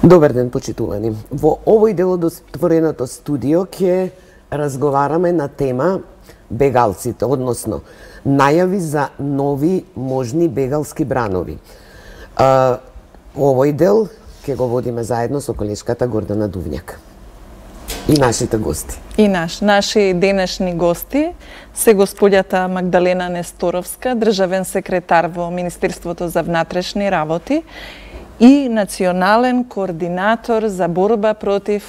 Добар ден, почитувани. Во овој дел од отвореното студио ќе разговараме на тема бегалците, односно најави за нови можни бегалски бранови. Овој дел ќе го водиме заедно со колешката Гордана Дувњак и нашите гости. И наши денешни гости се господјата Магдалена Несторовска, државен секретар во Министерството за внатрешни работи и национален координатор за борба против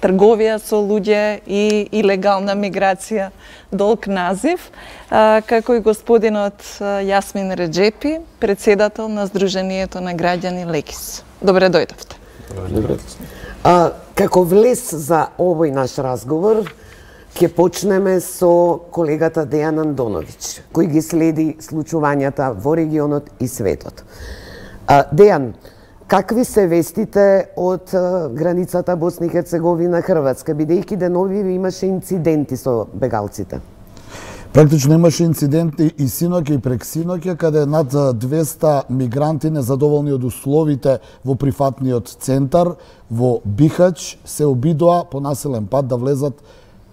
трговија со луѓе и илегална миграција, долг назив, како и господинот Јасмин Реджепи, председател на Сдруженијето на граѓани Лекис. Добре дојдовте. Добре. Како влез за овој наш разговор, ќе почнеме со колегата Дејан Андоновиќ, кој ги следи случувањата во регионот и светот. Дејан, какви се вестите од границата Босна и Херцеговина Хрватска, бидејќи денови имаше инциденти со бегалците? Практично имаше инциденти и синоќа и прексиноќа, каде над 200 мигранти незадоволни од условите во прифатниот центар во Бихач се обидоа по насилен пат да влезат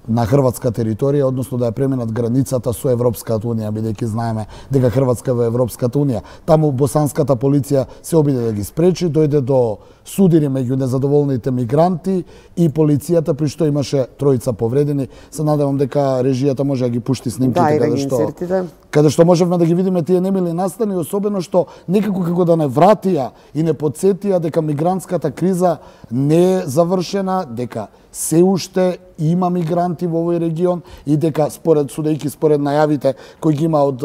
на хрватска територија, односно да ја преминат границата со Европската унија, бидејќи знаеме дека Хрватска во Европската унија. Таму босанската полиција се обиде да ги спречи, дојде до судири меѓу незадоволните мигранти и полицијата, при што имаше тројца повредени. Се надевам дека режијата може да ги пушти снимките, каде што можевме да ги видиме тие немили настани, особено што некако како да не вратија и не подсетија дека мигрантската криза не е завршена, дека се уште има мигранти во овој регион и дека судејќи според најавите кои ги има од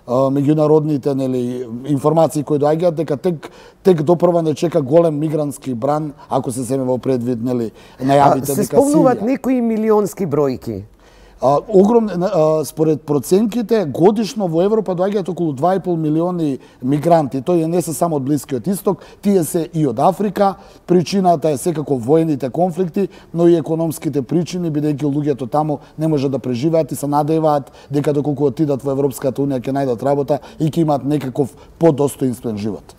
меѓународните информации кои доаѓаат, дека тек допрва не чека голем мигрантски бран, ако се земе во предвид најавите дека се спомнуваат некои милионски бројки. Според проценките, годишно во Европа доаѓаат околу 2,5 милиони мигранти. Тој не се само од Блискиот исток, тие се и од Африка. Причината е секако воените конфликти, но и економските причини, бидејќи луѓето таму не може да преживеат и се надеваат дека доколку отидат во Европската унија ќе најдат работа и ќе имаат некаков подостоинствен живот.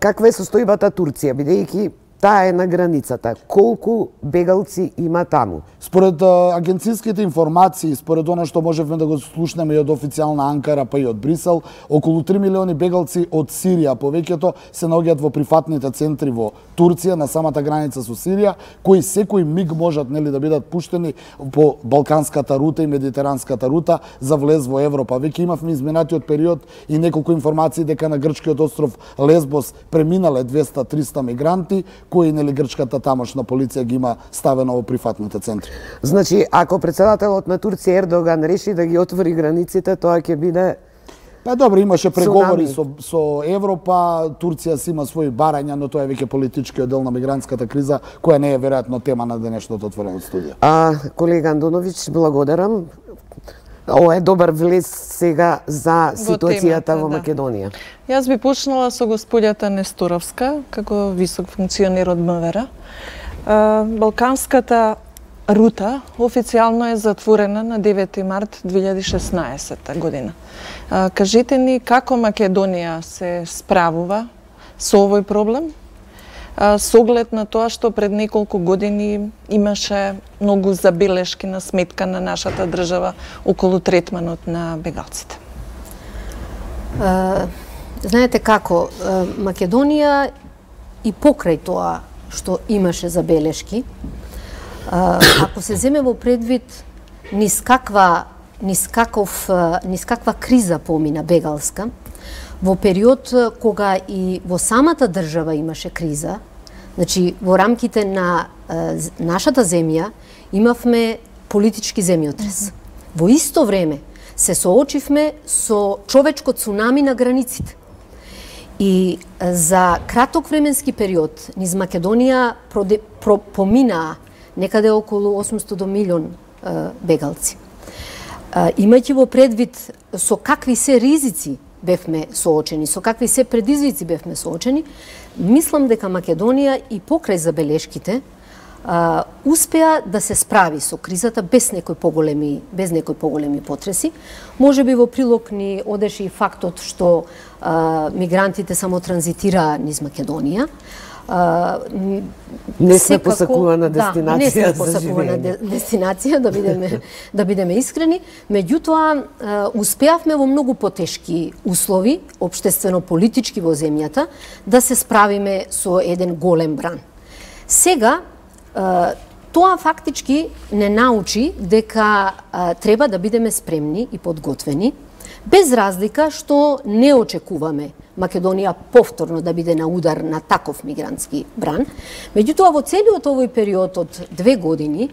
Каква е состојбата Турција, бидејќи таа е на границата? Колку бегалци има таму? Според агенцијските информации, според она што можевме да го слушнеме и од официјална Анкара, па и од Брисел, околу 3 милиони бегалци од Сирија, повеќето се наоѓаат во прифатните центри во Турција, на самата граница со Сирија, кои секој миг можат да бидат пуштени по балканската рута и медитеранската рута за влез во Европа. Веќе имавме изминатиот период и неколку информации дека на грчкиот остров Лесбос преминале 200-300 мигранти, кои грчката тамошна полиција ги има ставено во прифатните центри. Значи, ако председателот на Турција Ердоган реши да ги отвори границите, тоа ќе биде добро, имаше преговори со Европа, Турција си има своји барања, но тоа е веќе политичкиот дел на мигрантската криза, која не е веројатно тема на денешното отворено студио. Колега Андоновиќ, благодарам. Ова е добар влез сега за ситуацијата во Македонија. Јас би почнала со господјата Несторовска, како висок функционер од МВР. Балканската рута официјално е затворена на 9 март 2016 година. Кажете ни како Македонија се справува со овој проблем, со оглед на тоа што пред неколку години имаше многу забелешки на сметка на нашата држава околу третманот на бегалците. Знаете како, Македонија и покрај тоа што имаше забелешки, ако се земе во предвид низ каква криза помина бегалска, во период кога и во самата држава имаше криза, значи во рамките на нашата земја имавме политички земјотрес. Во исто време се соочивме со човечко цунами на границите. И за краток временски период низ Македонија поминаа некаде околу 800 до милион бегалци. Имајќи во предвид со какви се ризици бевме соочени, со какви се предизвици бевме соочени, мислам дека Македонија и покрај забелешките успеа да се справи со кризата без некои поголеми потреси. Можеби во прилог ни одеше и фактот што мигрантите само транзитираа низ Македонија, Не сме посакувана дестинација. Не сме посакувана дестинација, да бидеме искрени. Меѓутоа, успеавме во многу потешки услови, општествено-политички во земјата, да се справиме со еден голем бран. Сега, тоа фактички не научи дека треба да бидеме спремни и подготвени, без разлика што не очекуваме Македонија повторно да биде на удар на таков мигрантски бран. Меѓутоа, во целиот овој период од 2 години,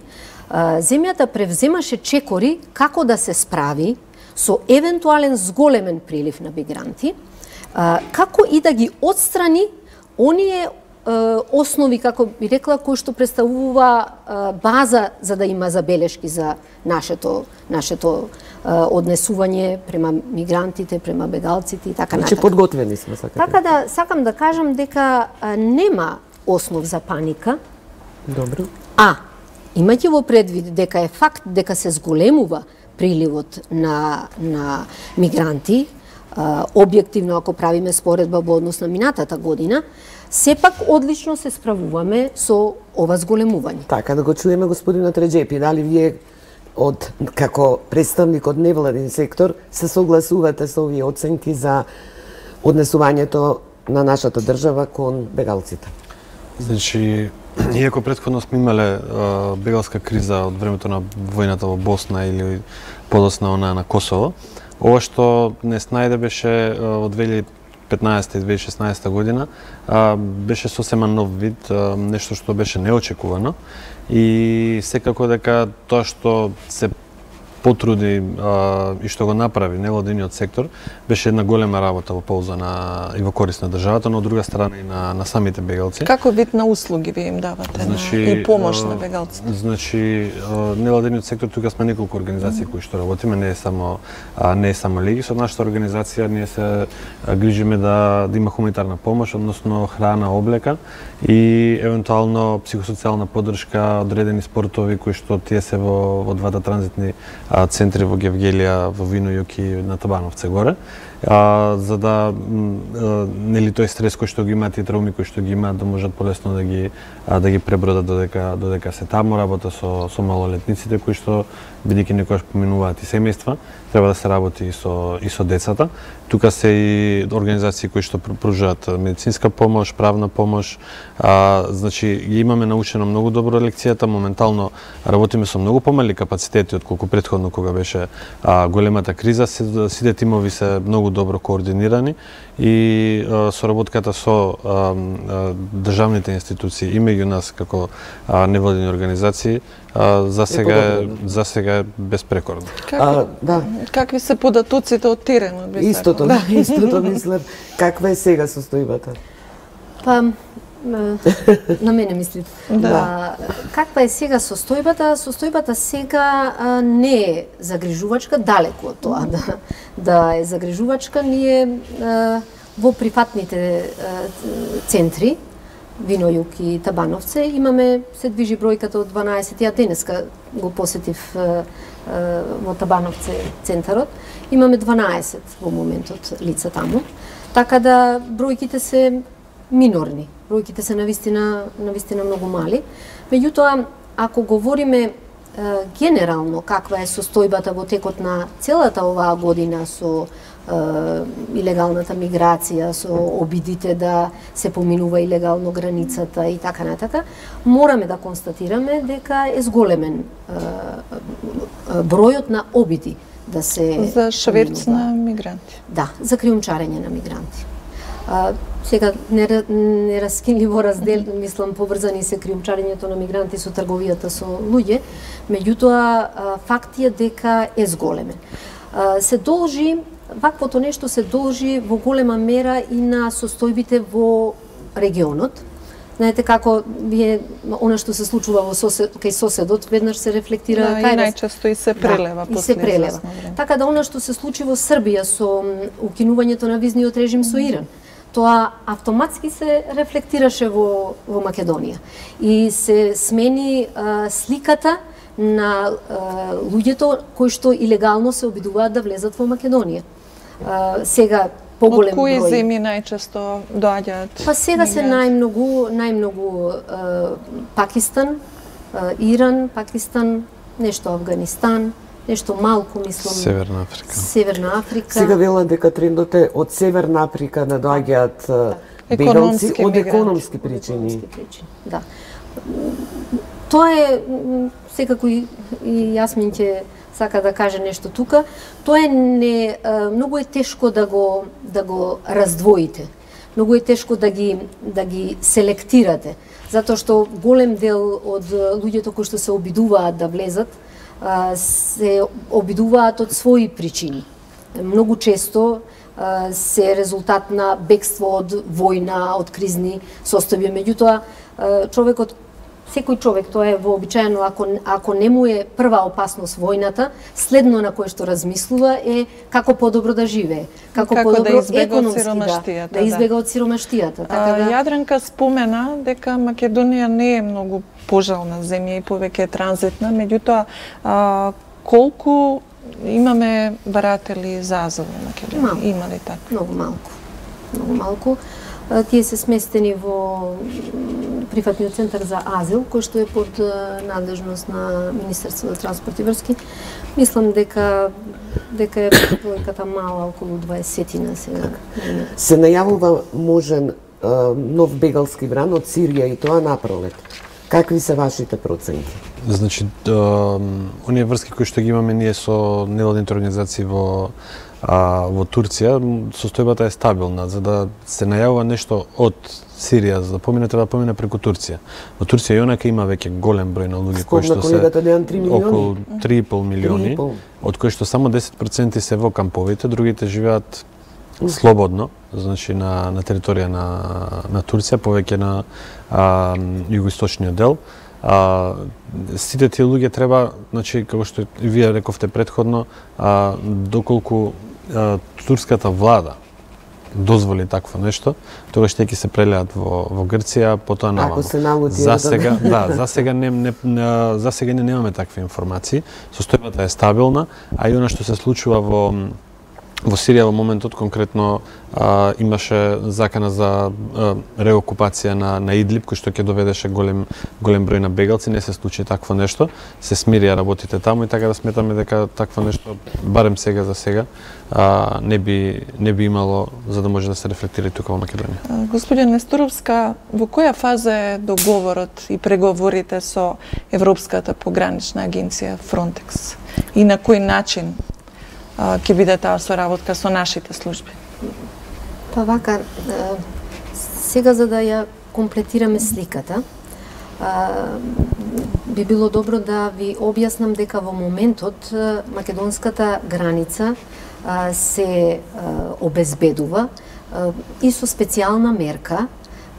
земјата превземаше чекори како да се справи со евентуален зголемен прилив на мигранти, како и да ги отстрани оние основи, како би рекла, кои што представува база за да има забелешки за нашето однесување према мигрантите, према бегалците и така натаму. Значи подготвени сме, сакате. Така да сакам да кажам дека нема основ за паника. Добро. Имајќи во предвид дека е факт дека се зголемува приливот на мигранти, објективно ако правиме споредба во однос на минатата година, сепак одлично се справуваме со ова зголемување. Така, да го чуеме господинот Реджепи, дали вие како представник од невладин сектор се согласувате со овие оценки за однесувањето на нашата држава кон бегалците? Значи, иако претходно сме имале бегалска криза од времето на војната во Босна или подосна онаа на Косово, ова што не снајде беше од 2015 и 2016 година, беше сосема нов вид, нешто што беше неочекувано и секако дека тоа што се потруди и што го направи невладиниот сектор беше една голема работа во полза и во корист на државата, но од друга страна и на самите бегалци. Како вид на услуги ви им давате и помош на бегалците? Значи, невладиниот сектор, тука сме неколку организации кои што работиме, не е само Легис. Од нашата организација ние се грижиме да има хуманитарна помош, односно храна, облека и евентуално психосоцијална поддршка, одредени спортови кои што тие се во двата транзитни центри во Гевгелија, во Вино-Јук и на Табановце горе, за да нели тој стрес кој што ги имаат и трауми кои што ги имаат да можат полесно да ги пребродат додека се таму, работа со малолетниците кои што бидејќи некогаш поминуваат и семејства, треба да се работи и со децата. Тука се и организации кои што пружаат медицинска помош, правна помош. Значи, ги имаме научено многу добро лекцијата, моментално работиме со многу помали капацитети отколку претходно кога беше големата криза. Сите тимови се многу добро координирани и соработката со државните институции и меѓу нас како невладини организации за сега е безпрекорно. Какви се податоците од теренот? Истото мислев. Каква е сега состојбата? На мене мислите. Каква е сега состојбата? Состојбата сега не е загрижувачка, далеку од тоа да е загрижувачка. Ние во прифатните центри Вино-Јук и Табановце имаме, се движи бројката од 12, ја денеска го посетив во Табановце центарот, имаме 12 во моментот лица таму, така да бројките се минорни, бројките се навистина многу мали. Меѓутоа, ако говориме генерално каква е состојбата во текот на целата оваа година со илегалната миграција, со обидите да се поминува илегално границата и така натака, мораме да констатираме дека е зголемен бројот на обиди да се за шверц на мигранти. Да, за криумчарење на мигранти. Сега нераскинливо раздел, мислам, поврзани се криумчарењето на мигранти со трговијата со луѓе, меѓутоа факт е дека е зголемен. Се должи ваквото нешто се должи во голема мера и на состојбите во регионот. Знаете како она што се случува кај соседот веднаш се рефлектира кај нас. Најчесто и се прелева после известно време. Така да она што се случи во Србија со укинувањето на визниот режим со Иран, тоа автоматски се рефлектираше во Македонија и се смени сликата на луѓето кои што илегално се обидуваат да влезат во Македонија. Сега поголем кои број. земји најчесто доаѓаат? Па сега се најмногу Пакистан, Иран, Пакистан, нешто Афганистан, нешто малку, мислам, Северна Африка. Сега велат дека трендот е од Северна Африка да доаѓаат бегалци од економски причини. Да. Тоа е, секако и Јасмин ќе сака да каже нешто тука, тоа е многу е тешко да го раздвоите. Многу е тешко да ги селектирате, затоа што голем дел од луѓето кои што се обидуваат да влезат, се обидуваат од своји причини. Многу често се резултат на бегство од војна, од кризни состојби. Меѓутоа, секој човек, тоа е вообичаено, ако не му е прва опасност војната, следно на кое што размислува е како подобро да живее, како подобро економски да избега од сиромаштијата. Јадранка спомена дека Македонија не е многу пожална земја и повеќе е транзитна, меѓутоа колку имаме баратели за азил во Македонија? Има ли така? Многу малку. Тие се сместени во прифатниот центар за азил, кој што е под надлежност на Министерството за транспорт и врски. Мислам дека е бројката мала, околу 20 сега. Се најавува можен нов бегалски бран од Сирија и тоа напролет. Какви се вашите проценти? Значи, оние врски кои што ги имаме ние со невладините организации во Турција, состојбата е стабилна. За да се најавува нешто од Сирија, за да помине, треба да помине преку Турција. Во Турција и онака има веќе голем број на луѓе кои што се околу 3,5 милиони, од кои што само 10% се во камповите, другите живеат слободно, значи на територија на Турција, повеќе на југоисточниот дел. Сите тие луѓе треба, значи, како што вие рековте претходно, доколку турската влада дозволи такво нешто, тогаш ќе се прелеат во Грција, потоа наваму. Ако се налути за сега не немаме такви информации. Состојбата е стабилна, а и она што се случува во Сирија во моментот конкретно имаше закана за реокупација на Идлиб, кој што ќе доведеше голем број на бегалци, не се случи такво нешто, се смирија работите таму и така да сметаме дека такво нешто, барем сега за сега, не би имало за да може да се рефлектира и тука во Македонија. Господин Несторовска, во која фаза е договорот и преговорите со Европската погранична агенција Frontex и на кој начин ќе биде таа соработка со нашите служби? Па вака, сега за да ја комплетираме сликата, би било добро да ви објаснам дека во моментот македонската граница се обезбедува и со специјална мерка,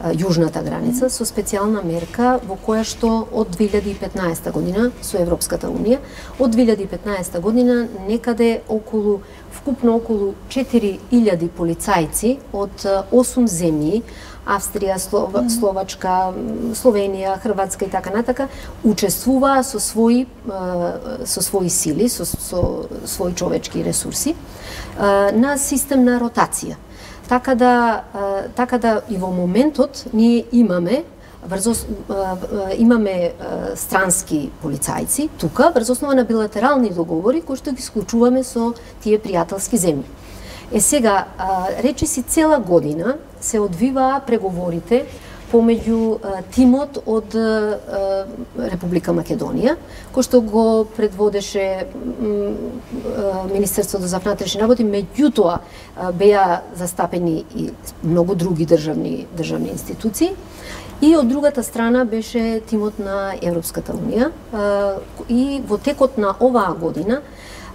јужната граница, со специјална мерка во која што од 2015 година со Европската Унија, од 2015 година некаде вкупно околу 4000 полицајци од 8 земји, Австрија, Словачка, Словенија, Хрватска и така натака, учествуваа со своји сили, со своји човечки ресурси на систем на ротација. Така да и во моментот ние имаме странски полицајци тука врз основа на билатерални договори кои што ги склучуваме со тие пријателски земји. Сега, речиси цела година се одвиваа преговорите помеѓу тимот од Република Македонија, кој што го предводеше Министерството за внатрешни работи, меѓутоа беа застапени и многу други државни институции. И од другата страна беше тимот на Европската Унија и во текот на оваа година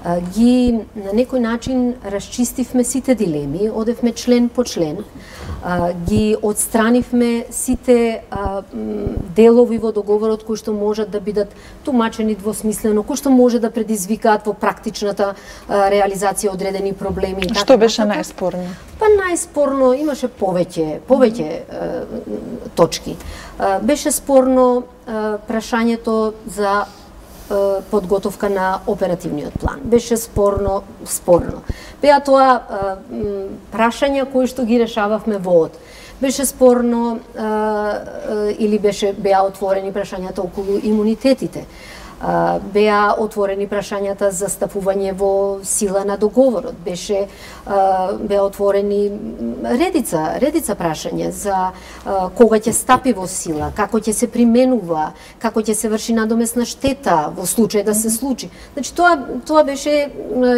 на некој начин расчистивме сите дилеми, одевме член по член, ги отстранивме сите делови во договорот кои што можат да бидат тумачени двосмислено, кои што може да предизвикаат во практичната реализација одредени проблеми. Што беше најспорно? Па најспорно имаше повеќе точки. Беше спорно прашањето за подготовка на оперативниот план. Беше спорно. Беа тоа прашања кои што ги решававме во ОД. Беше спорно или беа отворени прашањата околу имунитетите. Беа отворени прашањата за стапување во сила на договорот. Беа отворени редица прашања за кога ќе стапи во сила, како ќе се применува, како ќе се врши надомесна штета во случај да се случи. Значи тоа беше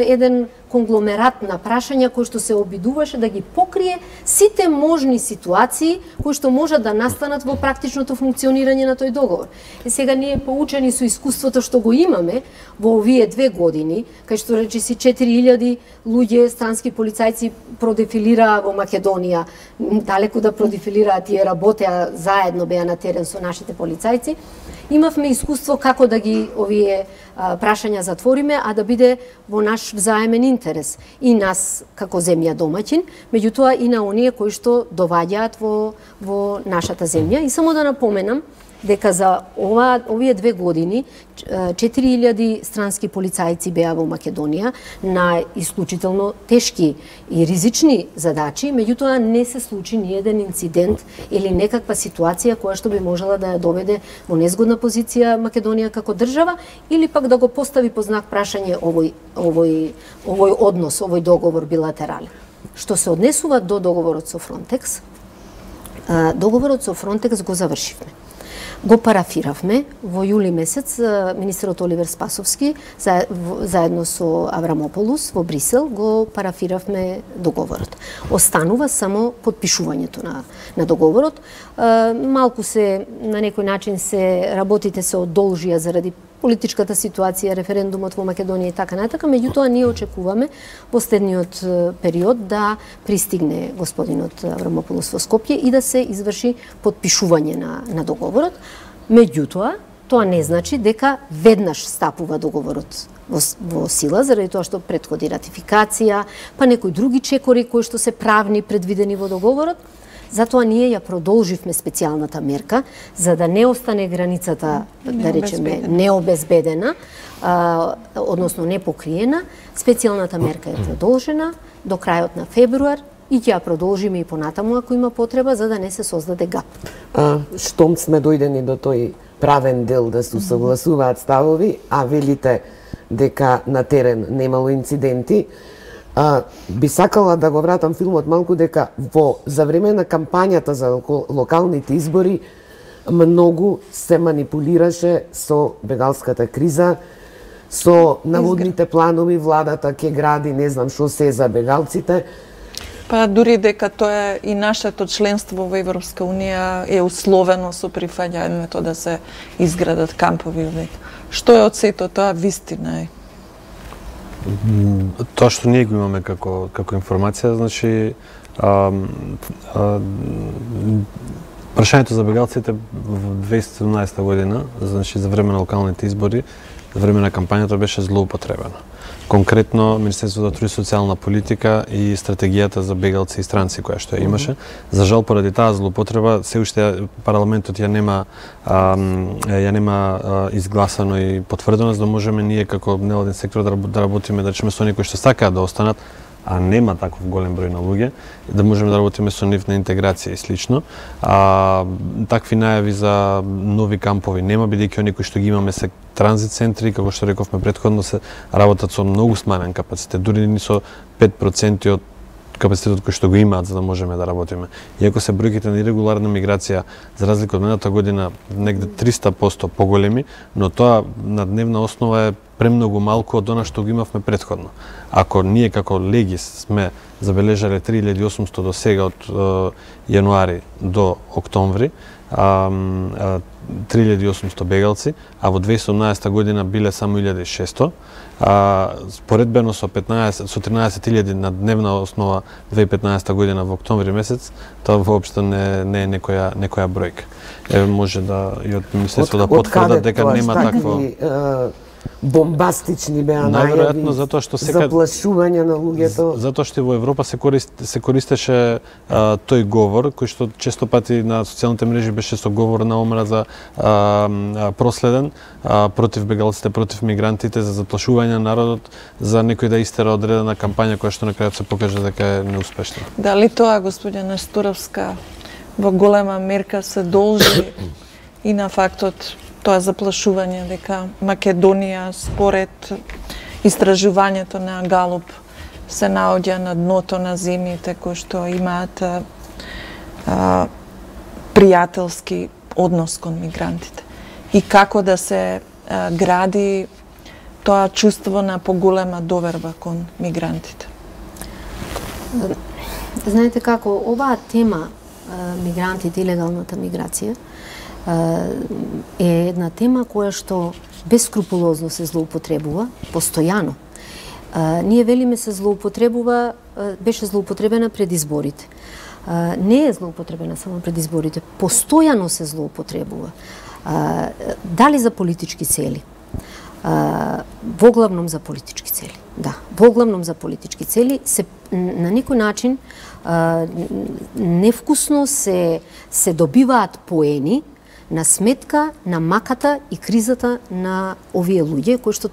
еден конгломерат на прашања кои што се обидуваше да ги покрие сите можни ситуации кои што можат да настанат во практичното функционирање на тој договор. И сега ние поучени со искуството што го имаме во овие 2 години, кај што речиси 4000 луѓе странски полицајци продефилираа во Македонија, далеку да продефилираа, тие работеа заедно, беа на терен со нашите полицајци. Имавме искуство како да ги овие прашања затвориме, а да биде во наш взаемен интерес. И нас како земја домаќин, меѓутоа и на оние кои што доваѓаат во нашата земја. И само да напоменам дека за овие 2 години 4000 странски полицајци беа во Македонија на исклучително тешки и ризични задачи, меѓутоа не се случи ни еден инцидент или некаква ситуација која што би можела да ја доведе во незгодна позиција Македонија како држава или пак да го постави по знак прашање овој однос, овој договор билатерален. Што се однесува до договорот со Фронтекс, договорот со Фронтекс го завршивме. Го парафиравме во јули месец, министерот Оливер Спасовски заедно со Аврамополус во Брисел го парафиравме договорот. Останува само подпишувањето на договорот. Малку се на некој начин работите се одолжија заради политичката ситуација, референдумот во Македонија и така натака, меѓутоа ние очекуваме во следниот период да пристигне господинот Аврамополус во Скопје и да се изврши подпишување на договорот. Меѓутоа, тоа не значи дека веднаш стапува договорот во сила, заради тоа што претходи ратификација, па некои други чекори кои што се правни предвидени во договорот. Затоа ние ја продолживме специјалната мерка, за да не остане границата, да речеме, необезбедена, односно непокриена. Специјалната мерка е продолжена до крајот на февруар и ќе ја продолжиме и понатаму ако има потреба, за да не се создаде гап. Штом сме дојдени до тој правен дел да се усогласуваат ставови, а велите дека на терен немало инциденти, би сакала да го вратам филмот малку дека за време на кампањата за локалните избори многу се манипулираше со бегалската криза, со наводните планови, владата ќе гради не знам што се за бегалците. Па дури дека тоа и нашето членство во Европска Унија е условено со прифаќањето да се изградат кампови овде. Што е од сето тоа вистина е? Тоа што ние го имаме како информација, значи прашањето за бегалците во 2017 година, значи за време на локалните избори, за време на кампањата беше злоупотребено. Конкретно Министерството за труд и социјална политика и стратегијата за бегалци и странци која што ја имаше. За жал поради таа злоупотреба се уште парламентот ја нема изгласано и потврдено, за да можеме ние како невладин сектор да работиме, да речеме со оние кои што сакаат да останат, а нема таков голем број на луѓе, да можеме да работиме со нив на интеграција и слично. Такви најави за нови кампови нема, бидејќи оние кои што ги имаме се транзит центри, како што рековме претходно, се работат со многу сманен капацитет, дури ни со 5% од капацитетот кој што го имаат за да можеме да работиме. Иако се бројките на ирегуларна миграција за разлика од минатата година негде 300% поголеми, но тоа на дневна основа е премногу малку од она што го имавме претходно. Ако ние како Легис сме забележале 3800 до сега од јануари до октомври, 3800 бегалци, а во 2018 година биле само 1600, споредбено со 13.000 на дневна основа 2015 година во октомври месец, тоа воопшто не е некоја бројка. Може да и од Министерството да потврдат дека нема такво бомбастични беа Најверојатно најави, затоа што сега заплашување на луѓето. Затоа што во Европа се користеше тој говор кој што често пати на социјалните мрежи беше со говор на омраза проследен против бегалците, против мигрантите, за заплашување на народот, за некој да истера одредена кампања која што на крајот се покаже дека е неуспешна. Дали тоа, господја Несторовска, во голема мерка се должи и на фактот тоа заплашување дека Македонија според истражувањето на Галуп се наоѓа на дното на земјите кои што имаат пријателски однос кон мигрантите и како да се гради тоа чувство на поголема доверба кон мигрантите? Знаете како, оваа тема мигрантите, илегалната миграција, е една тема која што бескрупулозно се злоупотребува, постојано. Ние велиме се злоупотребува, беше злоупотребена пред изборите. Не е злоупотребена само пред изборите, постојано се злоупотребува. Дали за политички цели? Воглавном за политички цели. Да, воглавном за политички цели се на некој начин невкусно се добиваат поени на сметка на маката и кризата на овие луѓе кои што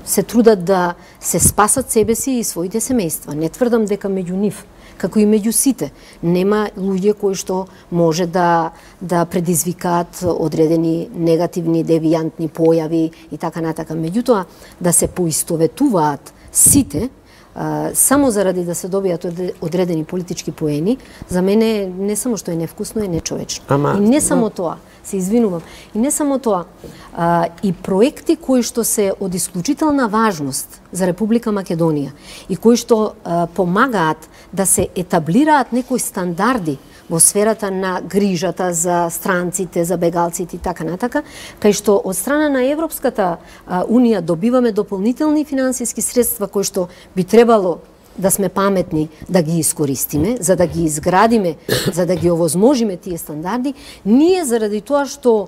се трудат да се спасат себе си и своите семејства. Не тврдам дека меѓу нив, како и меѓу сите, нема луѓе кои што може да предизвикаат одредени негативни, девијантни појави и така натака. Меѓутоа, да се поистоветуваат сите, само заради да се добијат одредени политички поени, за мене не само што е невкусно, е нечовечно. И не само тоа, се извинувам, и не само тоа, и проекти кои што се од исклучителна важност за Република Македонија и кои што помагаат да се етаблираат некои стандарди во сферата на грижата за странците, за бегалците и така натака, кај што од страна на Европската Унија добиваме дополнителни финансиски средства кои што би требало да сме паметни да ги искористиме, за да ги изградиме, за да ги овозможиме тие стандарди, ние заради тоа што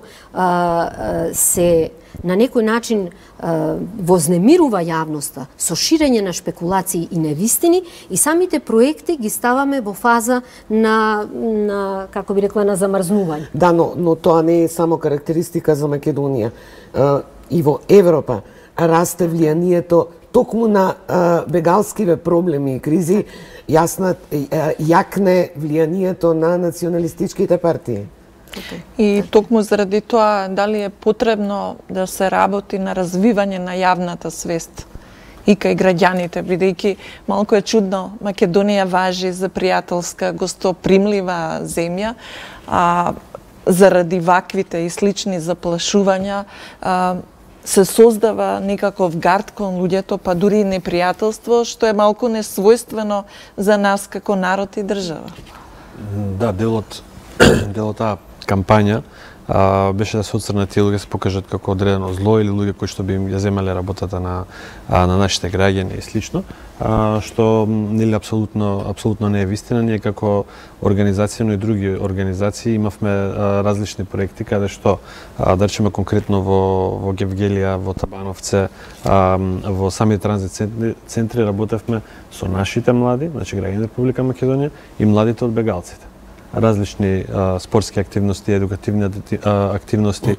се на некој начин вознемирува јавноста со ширење на шпекулации и невистини и самите проекти ги ставаме во фаза на како би рекла, на замрзнување. Да, но тоа не е само карактеристика за Македонија. И во Европа расте влијанието токму на бегалскиве проблеми и кризи, јакне влијанието на националистичките партии. И токму заради тоа, дали е потребно да се работи на развивање на јавната свест и кај граѓаните, бидејќи малку е чудно, Македонија важи за пријателска, гостопримлива земја, заради ваквите и слични заплашувања, се создава некаков гард кон луѓето, па дури и непријателство, што е малку несвојствено за нас како народ и држава. Да, делот таа кампања беше да се отсрнат тие луѓе, се покажат како одредено зло или луѓе кои што би им ја земале работата на нашите граѓани и слично, што нели апсолутно не е вистина. Ние како организација, но и други организации имавме различни проекти каде што да речеме конкретно во Гевгелија, во Табановце, во самите транзит центри работевме со нашите млади, значи граѓани Република Македонија и младите од бегалците. Различни спортски активности, едукативни активности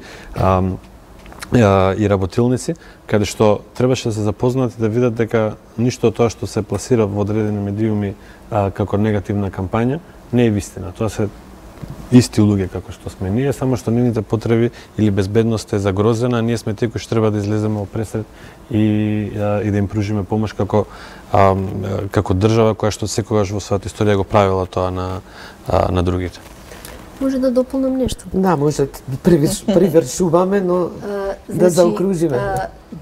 и работилници, каде што требаше да се запознаат и да видат дека ништо од тоа што се пласира во одредени медиуми како негативна кампања не е вистина. Тоа се исти луѓе како што сме ние, само што нивните потреби или безбедност е загрозена, ние сме тие кои што треба да излеземе во пресред и да им пружиме помош како држава која што секогаш во својата историја го правила тоа на другите. Може да дополнам нешто? Да, може привршуваме, но да заокружиме.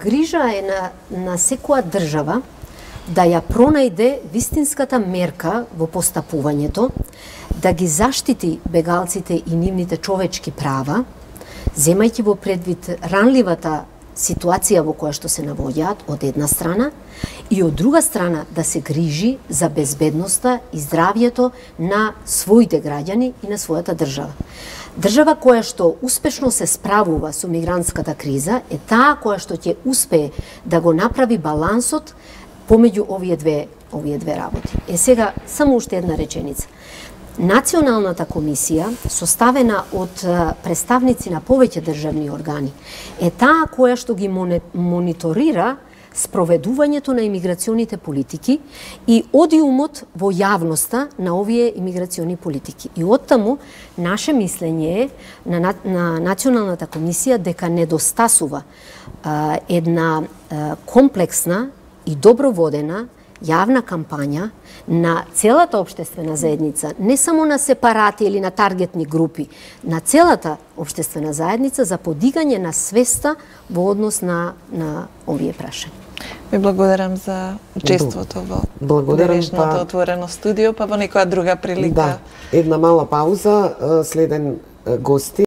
Грижа е на секоја држава да ја пронајде вистинската мерка во постапувањето, да ги заштити бегалците и нивните човечки права, земајќи во предвид ранливата ситуација во која што се наоѓаат од една страна и од друга страна да се грижи за безбедноста и здравјето на своите граѓани и на својата држава. држава која што успешно се справува со мигрантската криза е таа која што ќе успее да го направи балансот помеѓу овие две работи. Сега само уште една реченица. Националната комисија, составена од представници на повеќе државни органи, е таа која што ги мониторира спроведувањето на имиграционите политики и одиумот во јавноста на овие имиграциони политики. И оттаму наше мислење е на Националната комисија дека недостасува една комплексна и добро водена јавна кампања на целата општествена заедница, не само на сепарати или на таргетни групи, на целата општествена заедница за подигање на свеста во однос на овие прашања. Ви благодарам за учеството во денешното отворено студио, па во некоја друга прилика. Да, една мала пауза, следен гости.